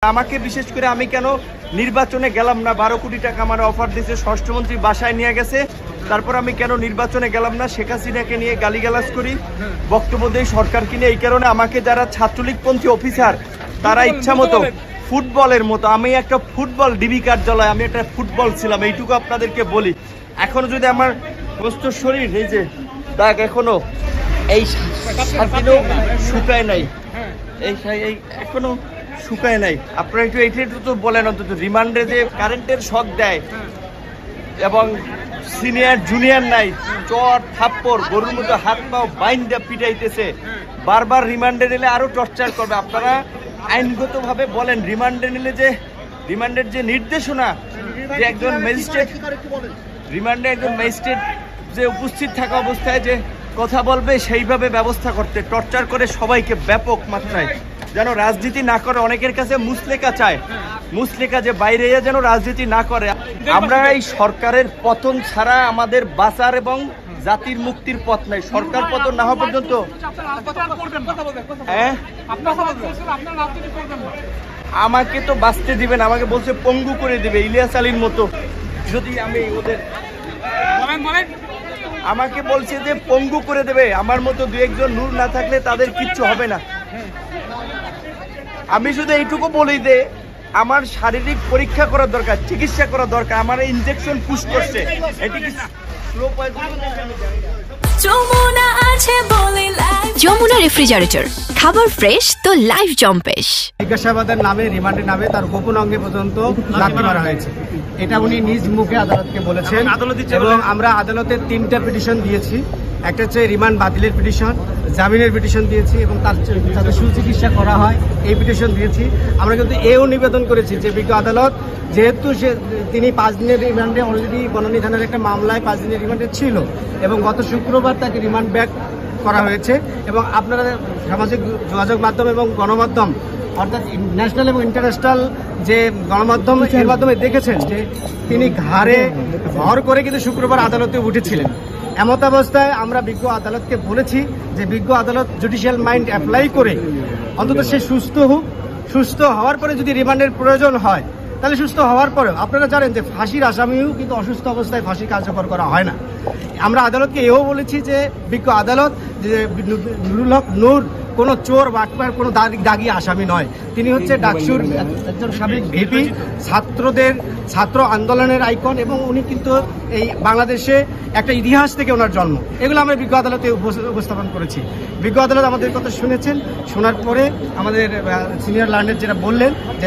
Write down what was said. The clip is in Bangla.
আমাকে বিশেষ করে আমি কেন নির্বাচনে গেলাম না, 12 কোটি টাকা আমার অফার দিয়েছে, স্বরাষ্ট্রমন্ত্রী বাসায় নিয়ে গেছে, তারপর আমি কেন নির্বাচনে গেলাম না, শেখ হাসিনাকে নিয়ে গালিগালাজ করি, বক্তব্য দেই সরকারকে নিয়ে। এই কারণে আমাকে যারা ছাত্রলীগপন্থী অফিসার তারা ইচ্ছা মতো ফুটবলের মতো, আমি একটা ফুটবল ডিবি কার্যালয়, আমি একটা ফুটবল ছিলাম, এইটুকু আপনাদেরকে বলি। এখনো যদি আমার সমস্ত শরীর এই যে দাগ এখনো এই শুকায় নাই, এই এখনো শুকায় নাই। আপনারা একটু এইটা তো বলেন, অন্তত রিমান্ডে যে কারেন্টের শক দেয় এবং সিনিয়র জুনিয়র নাই, চট থাপ্পড় গরুর মতো হাত পাও বাইন্দা পিটাইতেছে, বারবার রিমান্ডে নিলে আরো টর্চার করবে। আপনারা আইনগতভাবে বলেন, রিমান্ডে নিলে যে রিমান্ডের যে নির্দেশনা, যে একজন ম্যাজিস্ট্রেট রিমান্ডে একজন ম্যাজিস্ট্রেট যে উপস্থিত থাকা অবস্থায় যে কথা বলবে সেইভাবে ব্যবস্থা করতে, টর্চার করে সবাইকে ব্যাপক মাত্রায় যেন রাজনীতি না করে। অনেকের কাছে মুসলেকা চায়, মুসলেকা যে বাইরে যেন রাজনীতি না করে। আমরা এই সরকারের পতন ছাড়া আমাদের বাঁচার এবং জাতির মুক্তির পথ নাই। সরকার পতন না হওয়া পর্যন্ত আমাকে তো বাঁচতে দিবেন, আমাকে বলছে পঙ্গু করে দিবে ইলিয়াস আলীর মতো। যদি আমি ওদের আমাকে বলছে যে পঙ্গু করে দেবে, আমার মতো দু একজন নূর না থাকলে তাদের কিচ্ছু হবে না। আমি শুধু এইটুকু বলি যে আমার শারীরিক পরীক্ষা করার দরকার, চিকিৎসা করা দরকার। আমার ইনজেকশন পুশ করছে, এটি কি স্লো পয়জন? যমুনা রেফ্রিজারেটর, খাবার ফ্রেশ তো লাইফ জম্পেশ। জিজ্ঞাসাবাদের নামে, রিমান্ডের নামে তার গোপন অঙ্গে পর্যন্ত লাথি মারা হয়েছে, এটা উনি নিজ মুখে আদালতকে বলেছেন। এবং আমরা আদালতে 3টা পিটিশন দিয়েছি। একটা হচ্ছে রিমান্ড বাতিলের পিটিশন, জামিনের পিটিশন দিয়েছি এবং তাদের সুচিকিৎসা করা হয় এই পিটিশন দিয়েছি। আমরা কিন্তু এও নিবেদন করেছি যে বিজ্ঞ আদালত যেহেতু তিনি 5 দিনের রিমান্ডে অলরেডি বনানী থানার একটা মামলায় 5 দিনের রিমান্ডে ছিল এবং গত শুক্রবার তাকে রিমান্ড ব্যাক করা হয়েছে। এবং আপনারা সামাজিক যোগাযোগ মাধ্যম এবং গণমাধ্যম অর্থাৎ ন্যাশনাল এবং ইন্টারন্যাশনাল যে গণমাধ্যম, এর মাধ্যমে দেখেছেন যে তিনি ঘাড়ে ভর করে কিন্তু শুক্রবার আদালতে উঠেছিলেন। এমত অবস্থায় আমরা বিজ্ঞ আদালতকে বলেছি যে বিজ্ঞ আদালত জুডিশিয়াল মাইন্ড অ্যাপ্লাই করে অন্তত সে সুস্থ হোক, সুস্থ হওয়ার পরে যদি রিমান্ডের প্রয়োজন হয় তাহলে সুস্থ হওয়ার পরেও, আপনারা জানেন যে ফাঁসির আসামিও কিন্তু অসুস্থ অবস্থায় ফাঁসি কার্যকর করা হয় না। আমরা আদালতকে এও বলেছি যে বিজ্ঞ আদালত যে নুরুল হক নূর কোনো চোর বাটপার কোনো দাগি আসামি নয়, তিনি হচ্ছে ডাকসুর একজন সাবেক ভিপি, ছাত্র আন্দোলনের আইকন এবং উনি কিন্তু এই বাংলাদেশে একটা ইতিহাস থেকে ওনার জন্ম। এগুলো আমরা বিজ্ঞ আদালতে উপস্থাপন করেছি। বিজ্ঞ আদালত আমাদের কথা শুনেছেন, শোনার পরে আমাদের সিনিয়র লার্নার যেটা বললেন যে